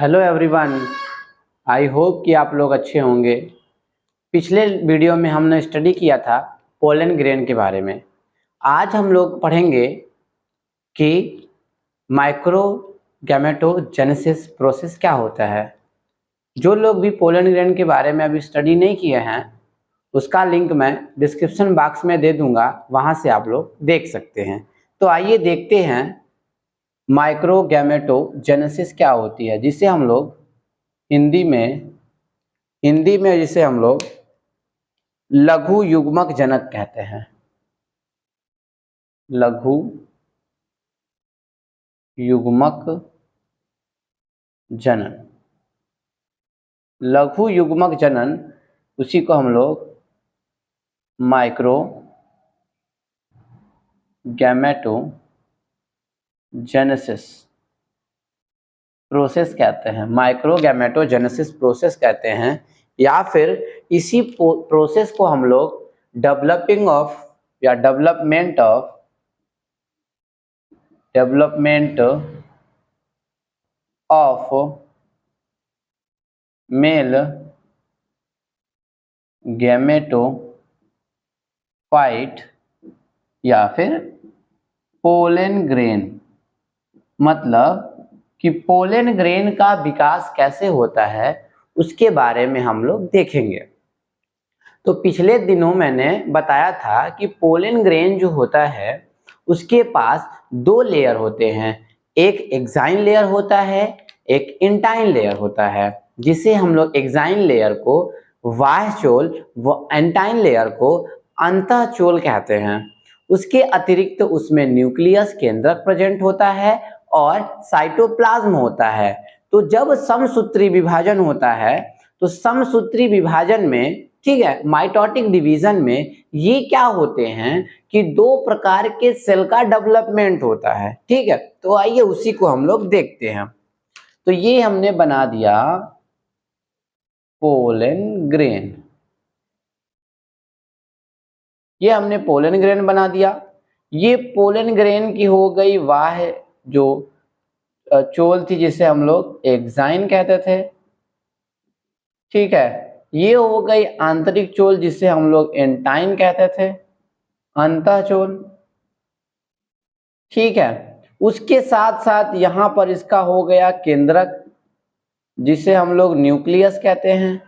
Hello everyone, I hope कि आप लोग अच्छे होंगे। पिछले वीडियो में हमने स्टडी किया था पोलन ग्रेन के बारे में। आज हम लोग पढ़ेंगे कि माइक्रो गैमेटोजेनेसिस प्रोसेस क्या होता है। जो लोग भी पोलन ग्रेन के बारे में अभी स्टडी नहीं किए हैं, उसका लिंक मैं डिस्क्रिप्शन बॉक्स में दे दूंगा, वहां से आप लोग देख सकते हैं। तो आइए देखते हैं माइक्रो गैमेटोजेनेसिस क्या होती है, जिसे हम लोग हिंदी में जिसे हम लोग लघु युग्मक जनक कहते हैं। लघु युग्मक जनन, लघु युग्मक जनन, उसी को हम लोग माइक्रो गैमेटोजेनेसिस प्रोसेस कहते हैं। माइक्रो गैमेटोजेनेसिस प्रोसेस कहते हैं, या फिर इसी प्रोसेस को हम लोग डेवलपिंग ऑफ या डेवलपमेंट ऑफ मेल गैमेटोफाइट या फिर पोलन ग्रेन, मतलब कि पोलन ग्रेन का विकास कैसे होता है उसके बारे में हम लोग देखेंगे। तो पिछले दिनों मैंने बताया था कि पोलन ग्रेन जो होता है उसके पास दो लेयर होते हैं, एक एक्साइन लेयर होता है, एक इंटाइन लेयर होता है, जिसे हम लोग एक्साइन लेयर को बाह्यचोल व इंटाइन लेयर को अंतःचोल कहते हैं। उसके अतिरिक्त उसमें न्यूक्लियस केंद्रक प्रेजेंट होता है और साइटोप्लाज्म होता है। तो जब समसूत्री विभाजन होता है तो समसूत्री विभाजन में, ठीक है, माइटोटिक डिवीजन में ये क्या होते हैं कि दो प्रकार के सेल का डेवलपमेंट होता है। ठीक है, तो आइए उसी को हम लोग देखते हैं। तो ये हमने बना दिया पोलन ग्रेन, ये हमने पोलन ग्रेन बना दिया। ये पोलन ग्रेन की हो गई वाह जो चोल थी, जिसे हम लोग एक्साइन कहते थे। ठीक है, ये हो गई आंतरिक चोल, जिसे हम लोग एंटाइन कहते थे, अंतःचोल। ठीक है, उसके साथ साथ यहां पर इसका हो गया केंद्रक, जिसे हम लोग न्यूक्लियस कहते हैं।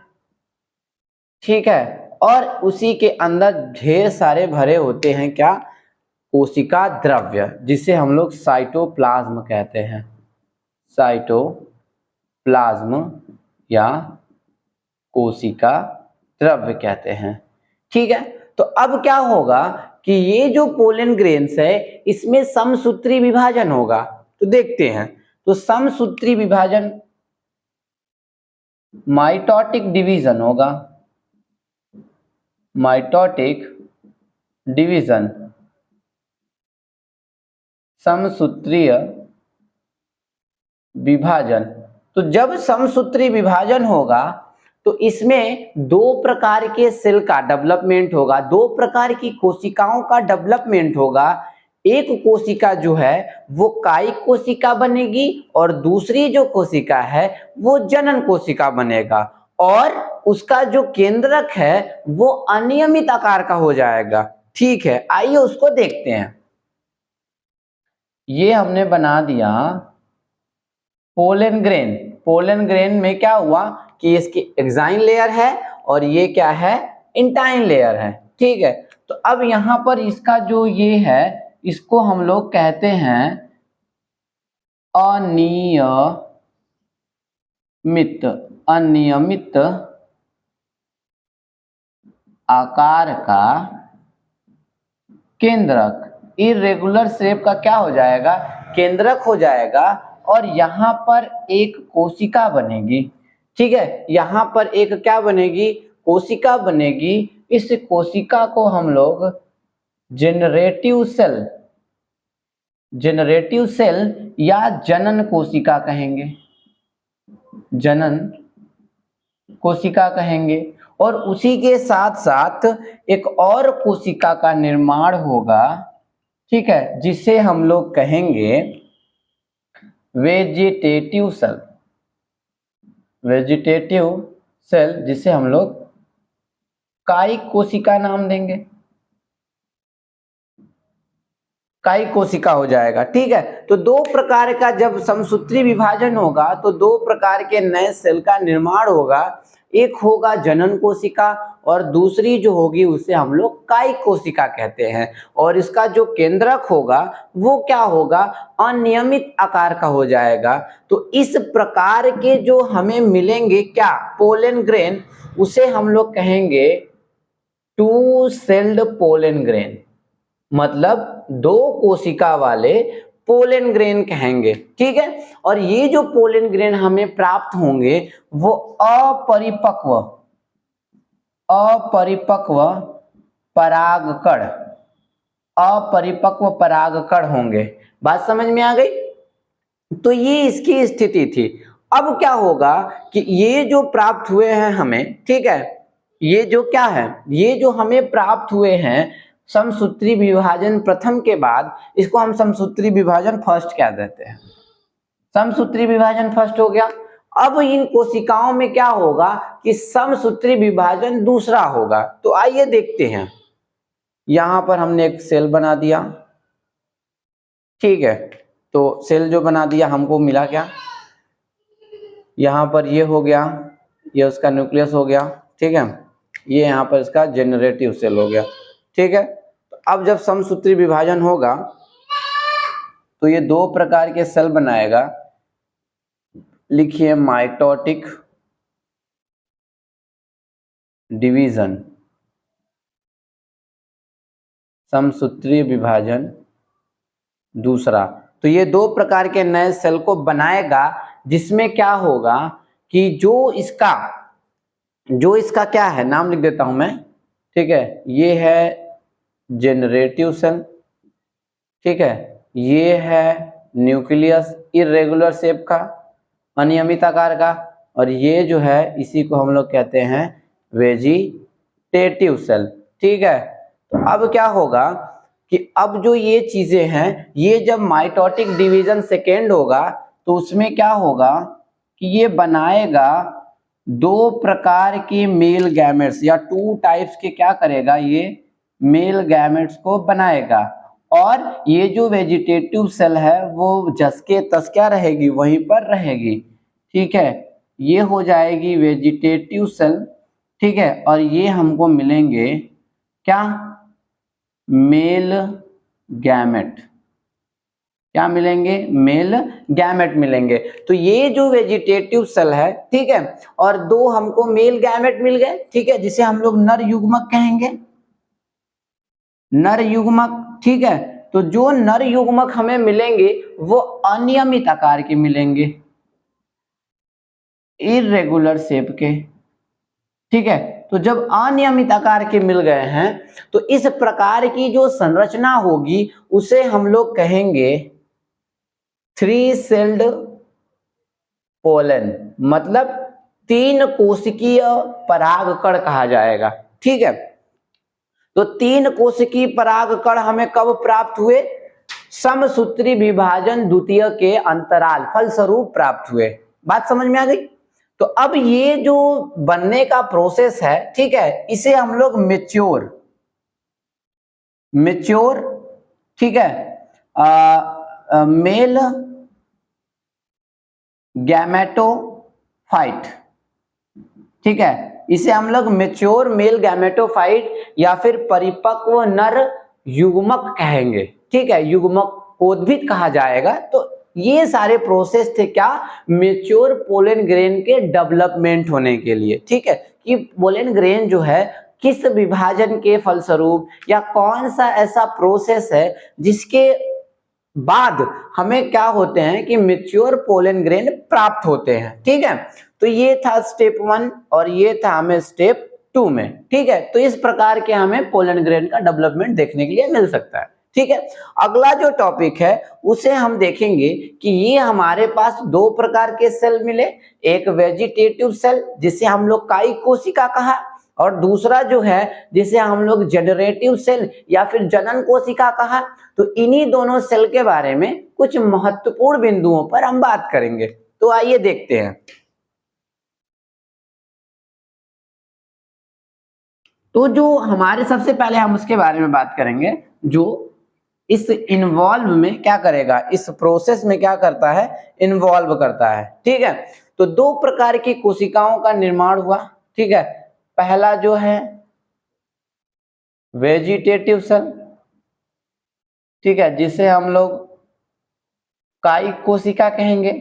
ठीक है, और उसी के अंदर ढेर सारे भरे होते हैं क्या, कोशिका द्रव्य, जिसे हम लोग साइटोप्लाज्म कहते हैं। साइटोप्लाज्म या कोशिका द्रव्य कहते हैं। ठीक है, तो अब क्या होगा कि ये जो पोलन ग्रेन्स है इसमें समसूत्री विभाजन होगा। तो देखते हैं, तो समसूत्री विभाजन माइटोटिक डिवीजन होगा, माइटोटिक डिवीजन, समसूत्रीय विभाजन। तो जब समसूत्री विभाजन होगा तो इसमें दो प्रकार के सेल का डेवलपमेंट होगा, दो प्रकार की कोशिकाओं का डेवलपमेंट होगा। एक कोशिका जो है वो कायिक कोशिका बनेगी और दूसरी जो कोशिका है वो जनन कोशिका बनेगा, और उसका जो केंद्रक है वो अनियमित आकार का हो जाएगा। ठीक है, आइए उसको देखते हैं। ये हमने बना दिया पोलन ग्रेन। पोलन ग्रेन में क्या हुआ कि इसकी एक्साइन लेयर है और ये क्या है, इंटाइन लेयर है। ठीक है, तो अब यहां पर इसका जो ये है इसको हम लोग कहते हैं अनियमित आकार का केंद्रक, इरेगुलर शेप का क्या हो जाएगा, केंद्रक हो जाएगा। और यहां पर एक कोशिका बनेगी। ठीक है, यहां पर एक क्या बनेगी, कोशिका बनेगी। इस कोशिका को हम लोग जेनरेटिव सेल या जनन कोशिका कहेंगे, जनन कोशिका कहेंगे। और उसी के साथ साथ एक और कोशिका का निर्माण होगा, ठीक है, जिसे हम लोग कहेंगे वेजिटेटिव सेल। वेजिटेटिव सेल जिसे हम लोग कायिक कोशिका नाम देंगे, कायिक कोशिका हो जाएगा। ठीक है, तो दो प्रकार का जब समसूत्री विभाजन होगा तो दो प्रकार के नए सेल का निर्माण होगा, एक होगा जनन कोशिका और दूसरी जो होगी उसे हम लोग कायिक कोशिका कहते हैं। और इसका जो केंद्रक होगा वो क्या होगा, अनियमित आकार का हो जाएगा। तो इस प्रकार के जो हमें मिलेंगे क्या, पोलन ग्रेन, उसे हम लोग कहेंगे टू सेल्ड पोलन ग्रेन, मतलब दो कोशिका वाले पोलन ग्रेन कहेंगे। ठीक है, और ये जो पोलन ग्रेन हमें प्राप्त होंगे वो अपरिपक्व परागकण, अपरिपक्व परागकण होंगे। बात समझ में आ गई? तो ये इसकी स्थिति थी। अब क्या होगा कि ये जो प्राप्त हुए हैं हमें, ठीक है, ये जो क्या है, ये जो हमें प्राप्त हुए हैं समसूत्री विभाजन प्रथम के बाद, इसको हम समसूत्री विभाजन फर्स्ट कह देते हैं। समसूत्री विभाजन फर्स्ट हो गया। अब इन कोशिकाओं में क्या होगा कि समसूत्री विभाजन दूसरा होगा। तो आइए देखते हैं। यहां पर हमने एक सेल बना दिया, ठीक है, तो सेल जो बना दिया हमको मिला क्या, यहां पर ये हो गया, ये उसका न्यूक्लियस हो गया। ठीक है, ये यहाँ पर इसका जेनरेटिव सेल हो गया। ठीक है, तो अब जब समसूत्री विभाजन होगा तो ये दो प्रकार के सेल बनाएगा। लिखिए माइटोटिक डिवीजन, समसूत्री विभाजन दूसरा। तो ये दो प्रकार के नए सेल को बनाएगा, जिसमें क्या होगा कि जो इसका क्या है, नाम लिख देता हूं मैं। ठीक है, ये है जेनरेटिव सेल, ठीक है, ये है न्यूक्लियस इर्रेगुलर शेप का, अनियमित आकार का, और ये जो है इसी को हम लोग कहते हैं वेजिटेटिव सेल। ठीक है, तो अब क्या होगा कि अब जो ये चीजें हैं, ये जब माइटोटिक डिवीजन सेकेंड होगा तो उसमें क्या होगा कि ये बनाएगा दो प्रकार के मेल गैमेट्स, या टू टाइप्स के क्या करेगा, ये मेल गैमेट्स को बनाएगा। और ये जो वेजिटेटिव सेल है वो जसके तस क्या रहेगी, वहीं पर रहेगी। ठीक है, ये हो जाएगी वेजिटेटिव सेल। ठीक है, और ये हमको मिलेंगे क्या, मेल गैमेट। क्या मिलेंगे, मेल गैमेट मिलेंगे। तो ये जो वेजिटेटिव सेल है, ठीक है, और दो हमको मेल गैमेट मिल गए, ठीक है, जिसे हम लोग नर युग्मक कहेंगे, नर युग्मक। ठीक है, तो जो नर युग्मक हमें मिलेंगे वो अनियमित आकार के मिलेंगे, इर्रेगुलर शेप के। ठीक है, तो जब अनियमित आकार के मिल गए हैं तो इस प्रकार की जो संरचना होगी उसे हम लोग कहेंगे थ्री सेल्ड पोलन, मतलब तीन कोशिकीय परागकण कहा जाएगा। ठीक है, तो तीन कोशिकीय परागकण हमें कब प्राप्त हुए, समसूत्री विभाजन द्वितीय के अंतराल फलस्वरूप प्राप्त हुए। बात समझ में आ गई? तो अब ये जो बनने का प्रोसेस है, ठीक है, इसे हम लोग मेच्योर, ठीक है, मेल गैमेटोफाइट, ठीक है, इसे हम लोग मेच्योर मेल गैमेटोफाइट या फिर परिपक्व नर युग्मक कहेंगे। ठीक है, युग्मक कोद्भिद कहा जाएगा। तो ये सारे प्रोसेस थे क्या, मेच्योर पोलन ग्रेन के डेवलपमेंट होने के लिए। ठीक है, कि पोलन ग्रेन जो है किस विभाजन के फलस्वरूप या कौन सा ऐसा प्रोसेस है जिसके बाद हमें क्या होते हैं कि मेच्योर पोलन ग्रेन प्राप्त होते हैं। ठीक है, तो ये था स्टेप 1 और ये था हमें स्टेप 2 में। ठीक है, तो इस प्रकार के हमें पोलन ग्रेन का डेवलपमेंट देखने के लिए मिल सकता है। ठीक है, अगला जो टॉपिक है उसे हम देखेंगे कि ये हमारे पास दो प्रकार के सेल मिले, एक वेजिटेटिव सेल जिसे हम लोग कायिक कोशिका कहा, और दूसरा जो है जिसे हम लोग जेनरेटिव सेल या फिर जनन कोशिका कहा। तो इन्हीं दोनों सेल के बारे में कुछ महत्वपूर्ण बिंदुओं पर हम बात करेंगे। तो आइए देखते हैं। तो जो हमारे सबसे पहले हम उसके बारे में बात करेंगे जो इस इन्वॉल्व में क्या करेगा, इस प्रोसेस में क्या करता है, इन्वॉल्व करता है। ठीक है, तो दो प्रकार की कोशिकाओं का निर्माण हुआ। ठीक है, पहला जो है वेजिटेटिव सेल, ठीक है, जिसे हम लोग कायिक कोशिका कहेंगे।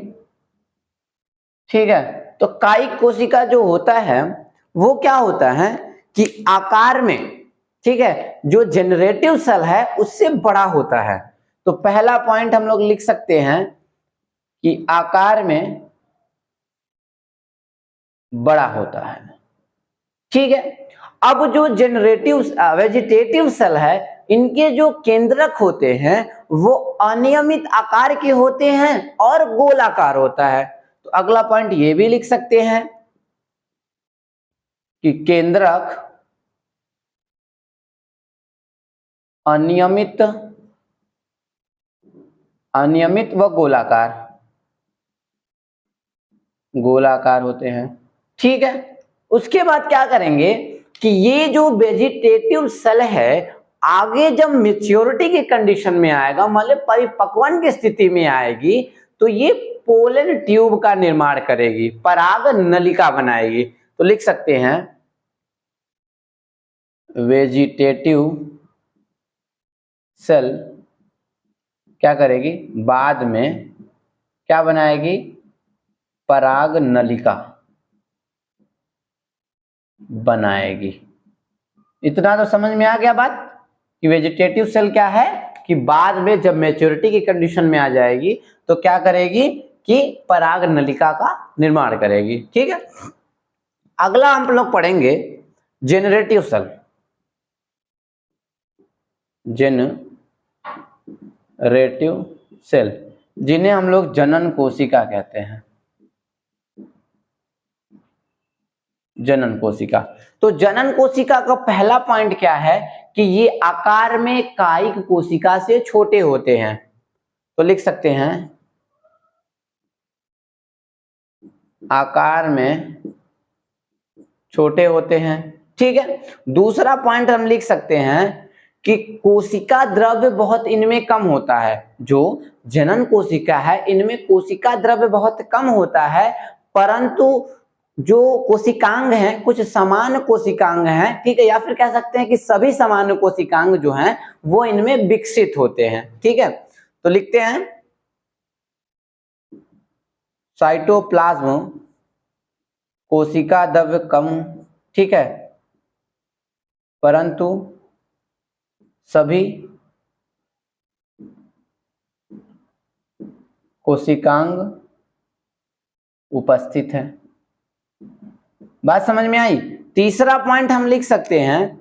ठीक है, तो कायिक कोशिका जो होता है वो क्या होता है कि आकार में, ठीक है, जो जनरेटिव सेल है उससे बड़ा होता है। तो पहला पॉइंट हम लोग लिख सकते हैं कि आकार में बड़ा होता है। ठीक है, अब जो जनरेटिव वेजिटेटिव सेल है इनके जो केंद्रक होते हैं वो अनियमित आकार के होते हैं और गोलाकार होता है। तो अगला पॉइंट ये भी लिख सकते हैं कि केंद्रक अनियमित व गोलाकार होते हैं। ठीक है, उसके बाद क्या करेंगे कि ये जो वेजिटेटिव सेल है आगे जब मेच्योरिटी की कंडीशन में आएगा, मतलब परिपक्वन की स्थिति में आएगी, तो ये पोलन ट्यूब का निर्माण करेगी, पराग नलिका बनाएगी। तो लिख सकते हैं वेजिटेटिव सेल क्या करेगी, बाद में क्या बनाएगी, पराग नलिका बनाएगी। इतना तो समझ में आ गया बात कि वेजिटेटिव सेल क्या है कि बाद में जब मैच्योरिटी की कंडीशन में आ जाएगी तो क्या करेगी कि पराग नलिका का निर्माण करेगी। ठीक है, अगला हम लोग पढ़ेंगे जेनरेटिव सेल। जेनरेटिव सेल जिन्हें हम लोग जनन कोशिका कहते हैं, जनन कोशिका। तो जनन कोशिका का पहला पॉइंट क्या है कि ये आकार में कायिक कोशिका से छोटे होते हैं। तो लिख सकते हैं आकार में छोटे होते हैं। ठीक है, दूसरा पॉइंट हम लिख सकते हैं कि कोशिका द्रव्य बहुत इनमें कम होता है। जो जनन कोशिका है इनमें कोशिका द्रव्य बहुत कम होता है, परंतु जो कोशिकांग हैं कुछ समान कोशिकांग हैं। ठीक है, या फिर कह सकते हैं कि सभी समान कोशिकांग जो हैं वो इनमें विकसित होते हैं। ठीक है, तो लिखते हैं साइटोप्लाज्म कोशिका द्रव्य कम, ठीक है, परंतु सभी कोशिकांग उपस्थित है। बात समझ में आई। तीसरा पॉइंट हम लिख सकते हैं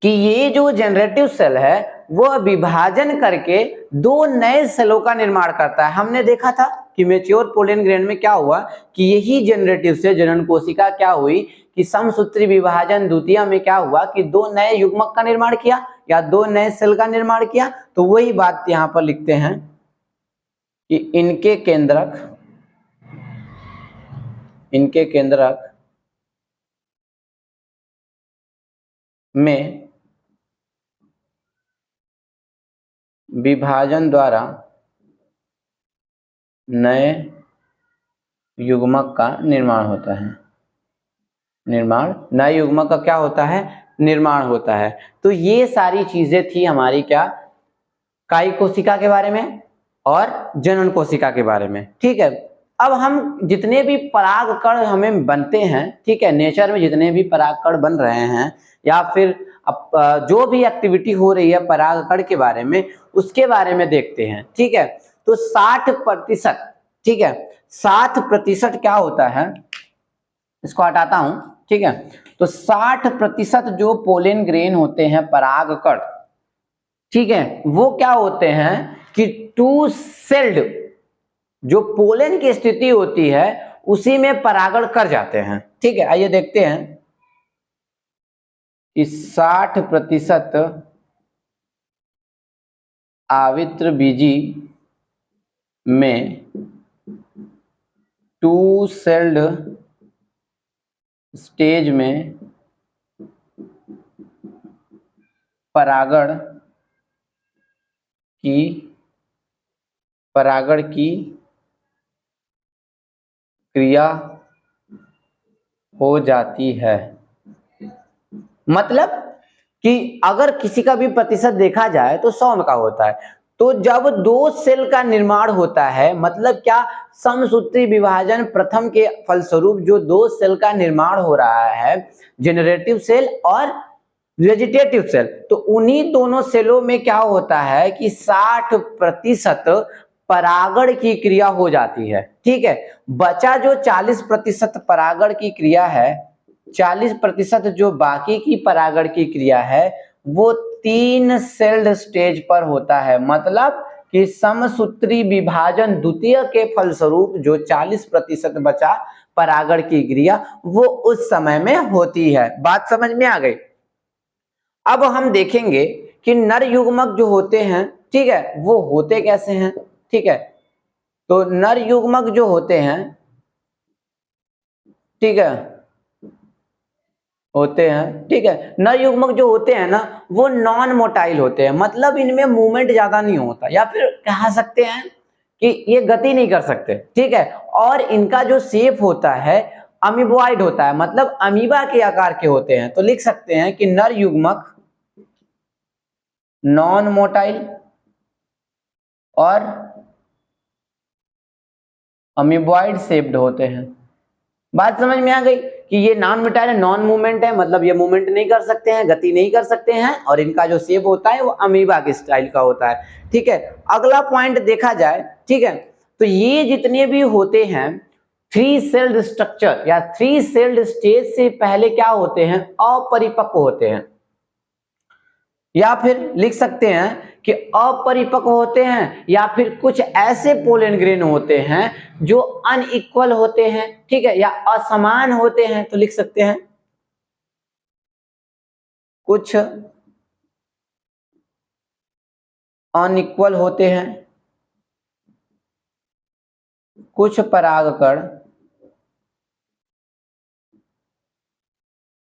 कि ये जो जनरेटिव सेल है वह विभाजन करके दो नए सेलों का निर्माण करता है। हमने देखा था कि मैच्योर पोलन ग्रेन में क्या हुआ कि यही जनरेटिव सेल जनन कोशिका क्या हुई कि समसूत्री विभाजन द्वितीय में क्या हुआ कि दो नए युग्मक का निर्माण किया या दो नए सेल का निर्माण किया। तो वही बात यहां पर लिखते हैं कि इनके केंद्रक में विभाजन द्वारा नए युग्मक का निर्माण होता है। नए युग्मक का क्या होता है, निर्माण होता है। तो ये सारी चीजें थी हमारी क्या, कायिक कोशिका के बारे में और जनन कोशिका के बारे में। ठीक है, अब हम जितने भी परागकण हमें बनते हैं, ठीक है, नेचर में जितने भी परागकण बन रहे हैं या फिर जो भी एक्टिविटी हो रही है परागकण के बारे में उसके बारे में देखते हैं। ठीक है, तो 60%, ठीक है, 60% क्या होता है, इसको हटाता हूं। ठीक है, तो 60% जो पोलन ग्रेन होते हैं परागकण, ठीक है, वो क्या होते हैं कि टू सेल्ड, जो पोलन की स्थिति होती है उसी में परागण कर जाते हैं। ठीक है, आइए देखते हैं कि 60% आवित्र बीजी में टू सेल्ड स्टेज में परागण की क्रिया हो जाती है। मतलब कि अगर किसी का भी प्रतिशत देखा जाए तो 100 का होता है, तो जब 2 सेल का निर्माण होता है, मतलब क्या, समसूत्री विभाजन प्रथम के फलस्वरूप जो 2 सेल का निर्माण हो रहा है, जेनरेटिव सेल और वेजिटेटिव सेल, तो उन्हीं दोनों सेलों में क्या होता है कि 60% परागण की क्रिया हो जाती है। ठीक है, बचा जो 40% परागण की क्रिया है, 40% जो बाकी की परागण की क्रिया है, वो 3 सेल्ड स्टेज पर होता है। मतलब कि समसूत्री विभाजन द्वितीय के फलस्वरूप जो 40% बचा परागण की क्रिया, वो उस समय में होती है। बात समझ में आ गई। अब हम देखेंगे कि नर युग्मक जो होते हैं, ठीक है, वो होते कैसे हैं। ठीक है, तो नर युग्मक जो होते हैं, ठीक है, ठीक है, नर युग्मक जो होते हैं ना, वो नॉन मोटाइल होते हैं। मतलब इनमें मूवमेंट ज्यादा नहीं होता, या फिर कह सकते हैं कि ये गति नहीं कर सकते। ठीक है, और इनका जो शेप होता है अमीबॉइड होता है, मतलब अमीबा के आकार के होते हैं। तो लिख सकते हैं कि नर युग्मक नॉन मोटाइल और अमीबॉइड शेप्ड होते हैं। बात समझ में आ गई कि ये नॉन मोटाइल है, नॉन मूवमेंट है, मतलब ये मूवमेंट नहीं कर सकते हैं, गति नहीं कर सकते हैं, और इनका जो शेप होता है वो अमीबा के स्टाइल का होता है। ठीक है, अगला पॉइंट देखा जाए, ठीक है, तो ये जितने भी होते हैं 3 सेल्ड स्ट्रक्चर या 3 सेल्ड स्टेज से पहले क्या होते हैं, अपरिपक्व होते हैं, या फिर लिख सकते हैं कि अपरिपक्व होते हैं, या फिर कुछ ऐसे पोलन ग्रेन होते हैं जो अनइक्वल होते हैं। ठीक है, या असमान होते हैं। तो लिख सकते हैं कुछ अनइक्वल होते हैं, कुछ परागकण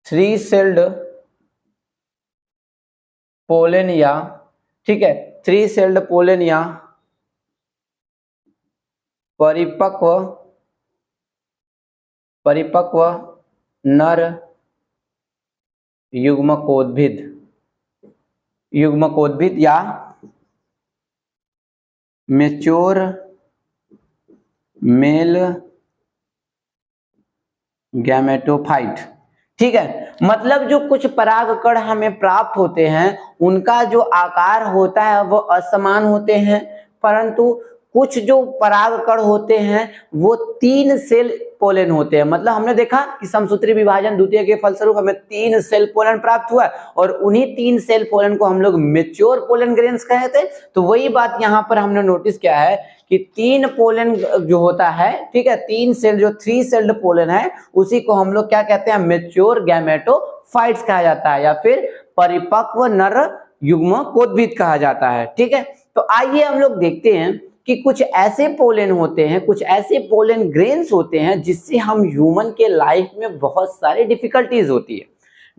3 सेल्ड पोलन या, ठीक है, 3 सेल्ड पोलन या परिपक्व नर युग्मकोद्भिद या मैच्योर मेल गैमेटोफाइट। ठीक है, मतलब जो कुछ परागकण हमें प्राप्त होते हैं, उनका जो आकार होता है वो असमान होते हैं, परंतु कुछ जो परागकण होते हैं वो 3 सेल पोलन होते हैं। मतलब हमने देखा कि समसूत्री विभाजन द्वितीय के फलस्वरूप हमें 3 सेल पोलन प्राप्त हुआ, और उन्हीं 3 सेल पोलन को हम लोग मैच्योर पोलन ग्रेन्स कहे थे। तो वही बात यहाँ पर हमने नोटिस किया है कि 3 पोलन जो होता है, ठीक है, 3 सेल जो 3 सेल्ड पोलन है, उसी को हम लोग क्या कहते हैं, मैच्योर गैमेटोफाइट्स कहा जाता है, या फिर परिपक्व नर युग्मकोद्भिद कहा जाता है। ठीक है, तो आइए हम लोग देखते हैं कि कुछ ऐसे पोलन होते हैं, कुछ ऐसे पोलन ग्रेन्स होते हैं जिससे हम ह्यूमन के लाइफ में बहुत सारी डिफिकल्टीज होती है।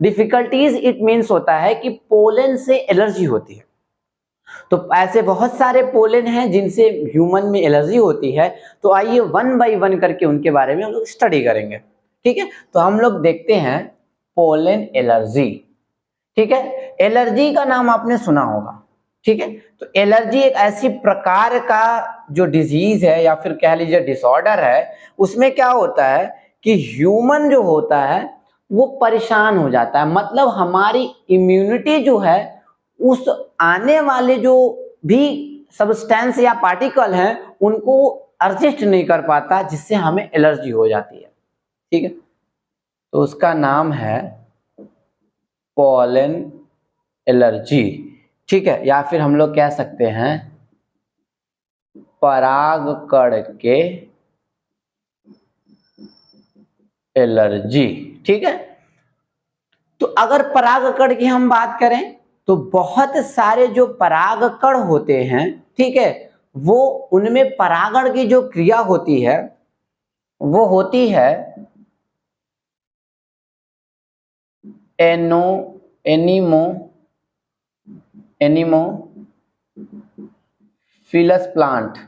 डिफिकल्टीज इट मीन्स होता है कि पोलन से एलर्जी होती है। तो ऐसे बहुत सारे पोलन हैं जिनसे ह्यूमन में एलर्जी होती है। तो आइए 1 बाय 1 करके उनके बारे में हम लोग स्टडी करेंगे। ठीक है, तो हम लोग देखते हैं पोलन एलर्जी। ठीक है, एलर्जी का नाम आपने सुना होगा। ठीक है, तो एलर्जी एक ऐसी प्रकार का जो डिजीज है, या फिर कह लीजिए डिसऑर्डर है, उसमें क्या होता है कि ह्यूमन जो होता है वो परेशान हो जाता है। मतलब हमारी इम्यूनिटी जो है उस आने वाले जो भी सब्सटेंस या पार्टिकल हैं उनको एडजस्ट नहीं कर पाता, जिससे हमें एलर्जी हो जाती है। ठीक है, तो उसका नाम है पोलन एलर्जी। ठीक है, या फिर हम लोग कह सकते हैं परागकण के एलर्जी। ठीक है, तो अगर परागकण की हम बात करें तो बहुत सारे जो परागकण होते हैं, ठीक है, वो उनमें परागण की जो क्रिया होती है वो होती है एनिमो एनिमोफिलस प्लांट,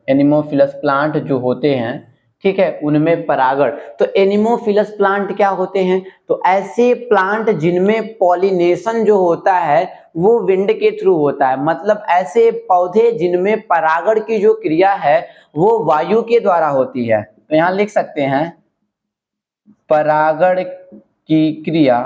एनिमोफिलस प्लांट जो होते हैं, ठीक है, उनमें परागण। तो एनिमोफिलस प्लांट क्या होते हैं? तो ऐसे प्लांट जिनमें पॉलिनेशन जो होता है वो विंड के थ्रू होता है, मतलब ऐसे पौधे जिनमें परागण की जो क्रिया है वो वायु के द्वारा होती है। तो यहां लिख सकते हैं परागण की क्रिया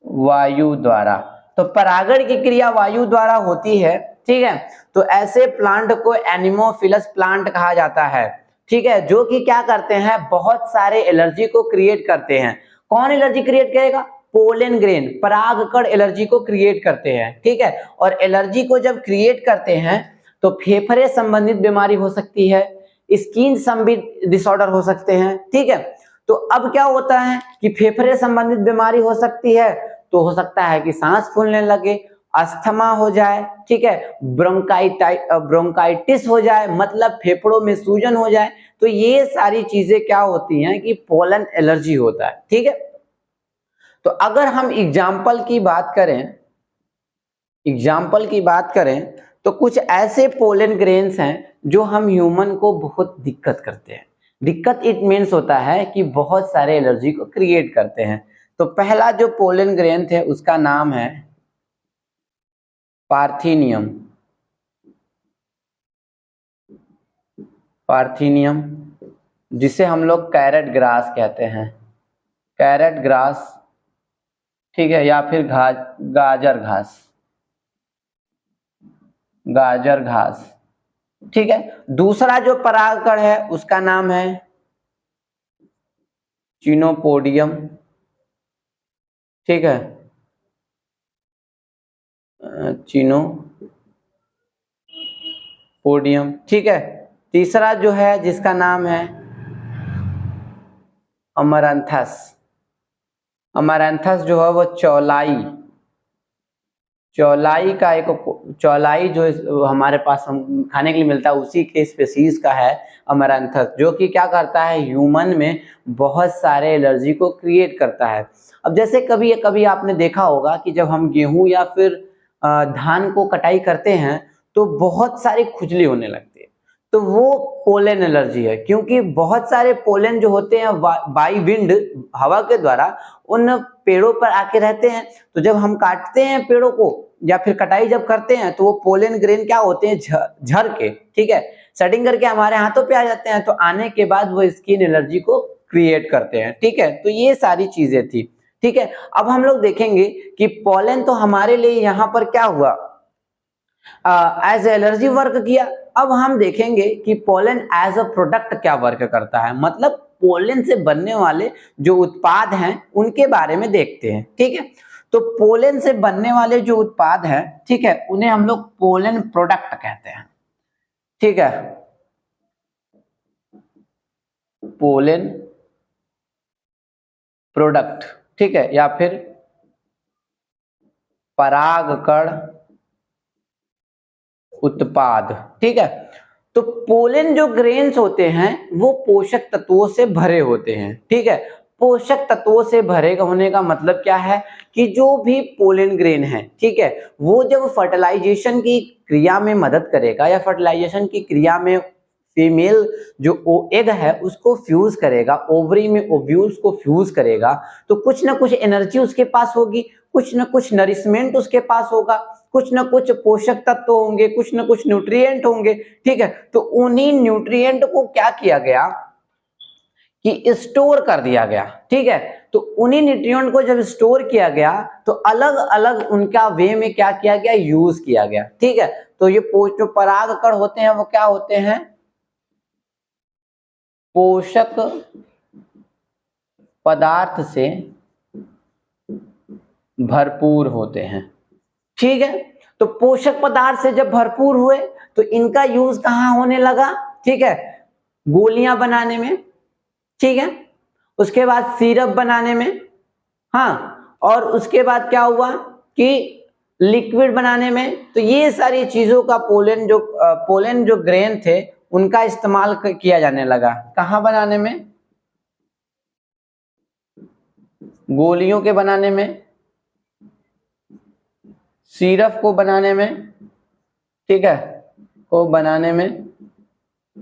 वायु द्वारा। तो परागण की क्रिया वायु द्वारा होती है, ठीक है। तो ऐसे प्लांट को एनिमोफिलस प्लांट कहा जाता है, ठीक है, जो कि क्या करते हैं, बहुत सारे एलर्जी को क्रिएट करते हैं। कौन एलर्जी क्रिएट करेगा? पोलन ग्रेन, परागकण एलर्जी को क्रिएट करते हैं, ठीक है। और एलर्जी को जब क्रिएट करते हैं तो फेफड़े संबंधित बीमारी हो सकती है, स्किन संबंधित डिसऑर्डर हो सकते हैं, ठीक है। तो अब क्या होता है कि फेफड़े संबंधित बीमारी हो सकती है, तो हो सकता है कि सांस फूलने लगे, अस्थमा हो जाए, ठीक है, ब्रोंकाइटिस हो जाए, मतलब फेफड़ों में सूजन हो जाए। तो ये सारी चीजें क्या होती हैं कि पोलन एलर्जी होता है, ठीक है। तो अगर हम एग्जाम्पल की बात करें तो कुछ ऐसे पोलन ग्रेन्स हैं जो हम ह्यूमन को बहुत दिक्कत करते हैं। दिक्कत इट मीन्स होता है कि बहुत सारे एलर्जी को क्रिएट करते हैं। तो पहला जो पोलन ग्रेन थे उसका नाम है पार्थिनियम, जिसे हम लोग कैरेट ग्रास कहते हैं, कैरेट ग्रास, ठीक है, या फिर गाजर घास, ठीक है। दूसरा जो परागकण है उसका नाम है चिनोपोडियम, ठीक है, चिनोपोडियम, ठीक है। तीसरा जो है जिसका नाम है अमरंथस, अमरंथस जो है वो चौलाई जो हमारे पास हम खाने के लिए मिलता है उसी के स्पीशीज का है अमरंथस, जो कि क्या करता है, ह्यूमन में बहुत सारे एलर्जी को क्रिएट करता है। अब जैसे कभी कभी आपने देखा होगा कि जब हम गेहूं या फिर धान को कटाई करते हैं तो बहुत सारी खुजली होने लगती है, तो वो पोलन एलर्जी है, क्योंकि बहुत सारे पोलन जो होते हैं बाई विंड, हवा के द्वारा उन पेड़ों पर आके रहते हैं। तो जब हम काटते हैं पेड़ों को या फिर कटाई जब करते हैं तो वो पोलन ग्रेन क्या होते हैं, झर के, ठीक है, सेटिंग करके हमारे हाथों पे आ जाते हैं। तो आने के बाद वो स्किन एलर्जी को क्रिएट करते हैं, ठीक है। तो ये सारी चीजें थी, ठीक है। अब हम लोग देखेंगे कि पोलन तो हमारे लिए यहाँ पर क्या हुआ, एज एलर्जी वर्क किया। अब हम देखेंगे कि पोलन एज अ प्रोडक्ट क्या वर्क करता है, मतलब पोलन से बनने वाले जो उत्पाद हैं उनके बारे में देखते हैं, ठीक है। तो पोलन से बनने वाले जो उत्पाद हैं, ठीक है, उन्हें हम लोग पोलन प्रोडक्ट कहते हैं, ठीक है, पोलन प्रोडक्ट, ठीक है, या फिर परागकण उत्पाद, ठीक है। तो पोलन जो ग्रेन्स होते हैं वो पोषक तत्वों से भरे होते हैं, ठीक है। पोषक तत्वों से भरे होने का मतलब क्या है कि जो भी पोलन ग्रेन है, ठीक है, वो जब फर्टिलाइजेशन की क्रिया में मदद करेगा या फर्टिलाइजेशन की क्रिया में फीमेल जो एग है उसको फ्यूज करेगा, ओवरी में ओव्यूल्स को फ्यूज करेगा, तो कुछ ना कुछ एनर्जी उसके पास होगी, कुछ ना कुछ नरिशमेंट उसके पास होगा, कुछ ना कुछ पोषक तत्व होंगे, कुछ ना कुछ न्यूट्रिएंट होंगे, ठीक है। तो उन्हीं न्यूट्रिएंट को क्या किया गया कि स्टोर कर दिया गया, ठीक है। तो उन्हीं न्यूट्रिएंट को जब स्टोर किया गया तो अलग अलग उनका वे में क्या किया गया, यूज किया गया, ठीक है। तो ये जो परागकण होते हैं वो क्या होते हैं, पोषक पदार्थ से भरपूर होते हैं, ठीक है। तो पोषक पदार्थ से जब भरपूर हुए तो इनका यूज कहां होने लगा, ठीक है, गोलियां बनाने में, ठीक है, उसके बाद सिरप बनाने में, हाँ, और उसके बाद क्या हुआ कि लिक्विड बनाने में। तो ये सारी चीजों का पोलन जो ग्रेन थे उनका इस्तेमाल किया जाने लगा, कहाँ बनाने में, गोलियों के बनाने में, सिरप को बनाने में, ठीक है, को बनाने में,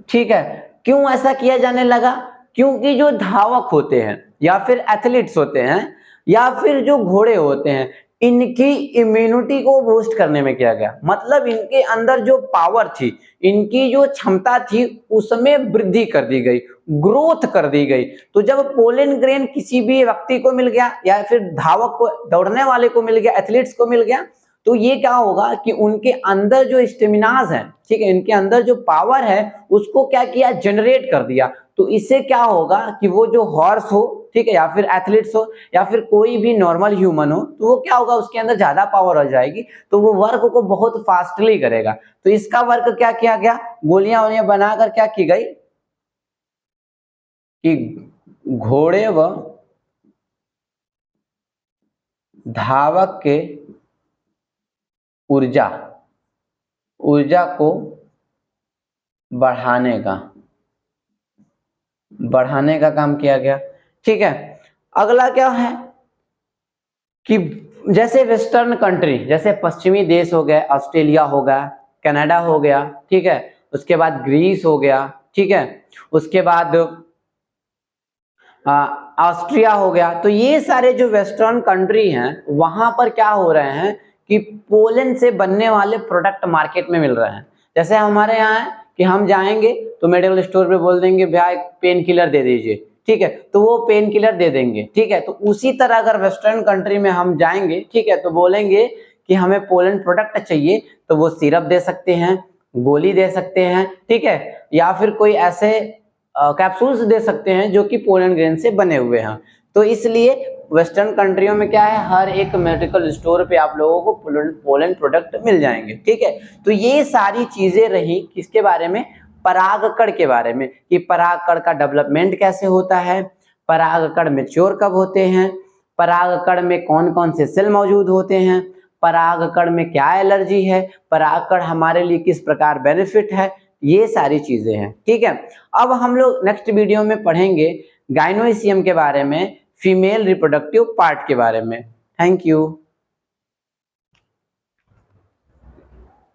ठीक है। क्यों ऐसा किया जाने लगा? क्योंकि जो धावक होते हैं या फिर एथलीट्स होते हैं या फिर जो घोड़े होते हैं, इनकी इम्यूनिटी को बूस्ट करने में किया गया। मतलब इनके अंदर जो पावर थी, इनकी जो क्षमता थी, उसमें वृद्धि कर दी गई, ग्रोथ कर दी गई। तो जब पोलन ग्रेन किसी भी व्यक्ति को मिल गया या फिर धावक को, दौड़ने वाले को मिल गया, एथलीट्स को मिल गया, तो ये क्या होगा कि उनके अंदर जो स्टेमिनाज है, ठीक है, इनके अंदर जो पावर है उसको क्या किया, जनरेट कर दिया। तो इससे क्या होगा कि वो जो हॉर्स हो, ठीक है, या फिर एथलीट्स हो या फिर कोई भी नॉर्मल ह्यूमन हो, तो वो क्या होगा, उसके अंदर ज्यादा पावर हो जाएगी, तो वो वर्क को बहुत फास्टली करेगा। तो इसका वर्क क्या किया गया, गोलियां वोलियां बनाकर क्या की गई कि घोड़े व धावक के ऊर्जा को बढ़ाने का काम किया गया, ठीक है। अगला क्या है कि जैसे वेस्टर्न कंट्री, जैसे पश्चिमी देश हो गए, ऑस्ट्रेलिया हो गया, कनाडा हो गया, ठीक है, उसके बाद ग्रीस हो गया, ठीक है, उसके बाद ऑस्ट्रिया हो गया। तो ये सारे जो वेस्टर्न कंट्री हैं, वहां पर क्या हो रहे हैं कि पोलन से बनने वाले प्रोडक्ट मार्केट में मिल रहे हैं। जैसे हमारे यहाँ है कि हम जाएंगे तो मेडिकल स्टोर पे बोल देंगे भैया एक पेन किलर दे दीजिए, ठीक है, तो वो पेन किलर दे देंगे, ठीक है। तो उसी तरह अगर वेस्टर्न कंट्री में हम जाएंगे, ठीक है, तो बोलेंगे कि हमें पोलन प्रोडक्ट चाहिए, तो वो सिरप दे सकते हैं, गोली दे सकते हैं, ठीक है, या फिर कोई ऐसे कैप्सूल्स दे सकते हैं जो कि पोलन ग्रेन से बने हुए हैं। तो इसलिए वेस्टर्न कंट्रियों में क्या है, हर एक मेडिकल स्टोर पे आप लोगों को पोलन प्रोडक्ट मिल जाएंगे, ठीक है। तो ये सारी चीजें रही किसके बारे में, परागकण के बारे में, कि परागकण का डेवलपमेंट कैसे होता है, परागकण मैच्योर कब होते हैं, परागकण में कौन कौन से सेल मौजूद होते हैं, परागकण में क्या एलर्जी है, परागकण हमारे लिए किस प्रकार बेनिफिट है, ये सारी चीजें हैं, ठीक है। अब हम लोग नेक्स्ट वीडियो में पढ़ेंगे गायनोइसियम के बारे में, फीमेल रिप्रोडक्टिव पार्ट के बारे में। Thank you.